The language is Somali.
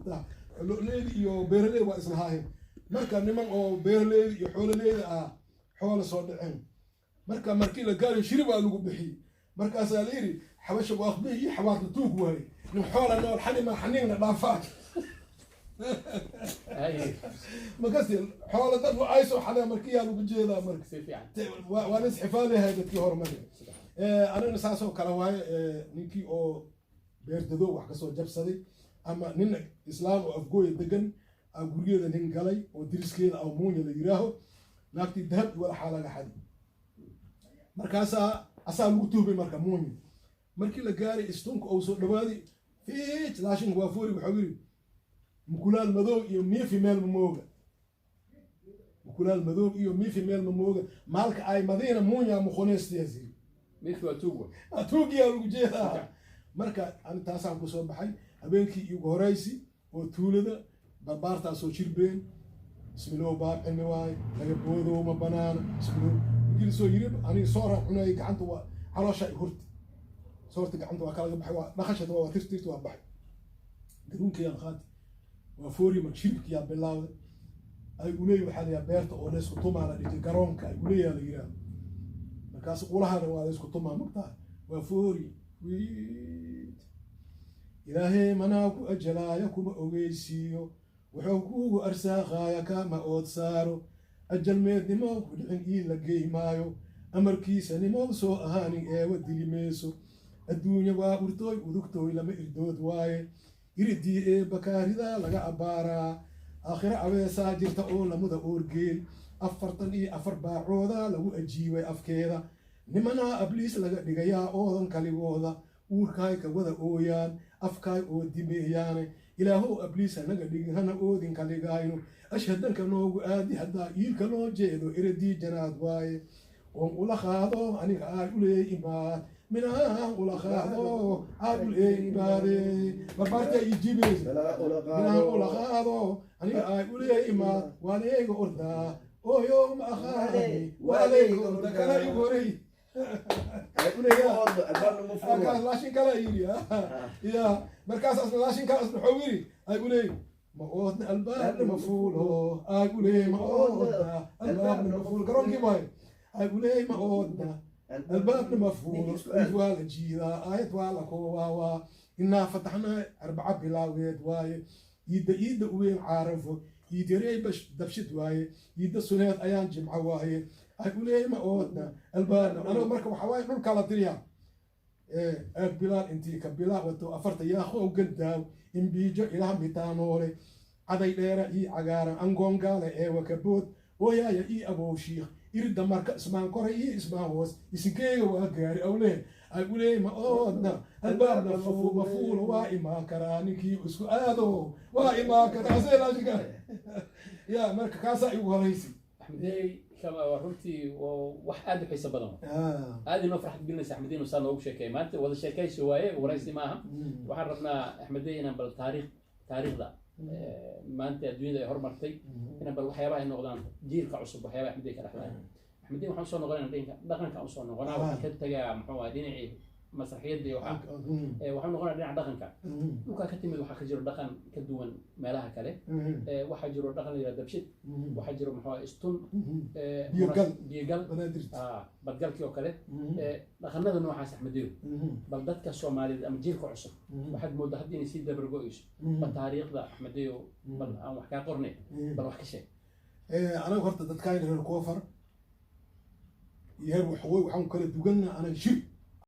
mugtaa leedi iyo beeraley waa isla haayeen marka niman oo beeraley iyo xoololeyda ah xoolo soo dhaceen marka markii la gaaro shirib baa lagu bixiyey markaasaa la yidhi xabasha waaqbihi iyo xawaarta tuug waaye nin xoola nool xanima xaniigna dhaafaa makasi xoola dad ay soo xadeen markii yaa lagu jeedaa marka waa nis xifaadahay dadkii horumari anigana saasoo kale waaye ninkii oo beerdado wax kasoo jabsaday ama nin islaam oo afgooya degan gurgeeda nin galay oo diriskeeda aw muunya la yiraaho naagtii dahab walaxaa laga xadi markaasaa asaa lagu tuubay marka muunya markii la gaaray istunka oo soo dhawaaday fiic laashin waa foori waxuu yidhi mukulaal madow iyo miifi meel mamooga mukulaal madow iyo miifi meel mamooga maalka ay madiina muunya muqoneestiyaasi miifi waa tuug tuugiyaa lagu jeedaa marka ani taasaan ku soo baxay habeenkii igu horaysi oo tuulada barbaartaasoo jirbeen bismilow baab cilmi waaye laga boodow ma banaana bismilow wigili soo yiri aniga soora cunay gacanta waa caloosha hurti soorta gacanta waa kalaga baxay waa dhaqashada waa tirtirta waa baxay garuunkayaan qaati waa foori marka shiribkiyaa bilaawday ay uleey waxaa la yidhaha beerta oo laysku tumaa la dhigay garoonka ay uleeyaa la yidhaha markaas ulahana waa laysku tumaa magtaa waa foori wiid ilaahay manaa ku ajalaayo kuma ogeysiiyo wuxuu kuugu arsaaqaaya kama ood saaro ajalmeednimo ku dhicin ii la geymaayo amarkiisa nimo soo ahaanin eewa dili mayso adduunya waa urtooy udugtooy lama irdood waaye iridii ee bakaarida laga abbaaraa aakhiro abeesaa jirta oo lamuda oorgeel 44 baacooda lagu ajiibay afkeeda nimanaa abliis laga dhigayaa oodan kaligooda uurkaay ka wada ooyaan afkaay oo dimeeyaane ilaahow abliis hanaga dhigin hana oodin kaligayno ashhadanka noogu aadi haddaa iilka loo jeedo iridii janaad waaye oon ula qaado aniga aay uleey imaad minaan ula qaado aad uleey imaade barbaarta ii jibaysa minaan ula qaado aniga aay uleey imaad waa leega ordaa ooyo ma aqaani waa leega orda kala igu horey laashin kala yiri ya markaas asna laashin kala asna wuxuu yiri ay uleey ma oodna albaabna ma fuulo ay uleey ma oodna albaabna ma fuulo garoonkii waaye ay uleey ma oodna الباب مفهوم ولا جيدا آيات ولا كواوا إنا فتحنا 4 بلاويد واي يد وين عارفه يدري باش دبشت واي يد سنات أيام جمعة واي أقول إيه ما أودنا الباب أنا مركب حواي من كلا دريا بلال أنتي كبلال وتو أفرت يا أخو قدام إن بيجو إلى بيتانوري عدي ليرة إي عجارة أنقون قال إيه وكبوت ويا إي أبو شيخ يرد مرك اسمان كوري اسمه وس يسكيه وقاري أوليه أقول إيه ما أودنا الباب مفول وائما كرانيكي وسكو آدو وائما كراسي لا شكا يا مرك كاسا يوهريسي أحمدي كما ورمتي وحد حيس بدنا هذه ما فرحت قلنا أحمدين وصلنا وش شيء ما أنت وهذا الشيء شوية ورئيسي معها وعرفنا أحمدين بالتاريخ ذا ما أنت الدنيا هرمرتي هنا بالحياة إنه غلان جيل كعصب وحياة أحمدين كرحلان أحمدين وحنا صورنا غلان دينك دخلنا كعصبنا غلان كنت جا محوا ديني مسرحيات دي وحنا غلان دين دخلنا وكا كتير وحنا خجروا دخل كدوان مالها كله وحجروا دخل إلى دبشت وحجروا محوا استون بيقل بدقل كيو كله دخلنا ذا نوع أحمدين بلدت كالصومالي أم جيل كعصب واحد مود هدين يصير دبرجويش بالتاريخ ذا أحمدين بل أو حكا قرني بل وحكي شيء أنا قررت تتكاين الكوفر يهرب حوي وحن كله دوجنا أنا شيء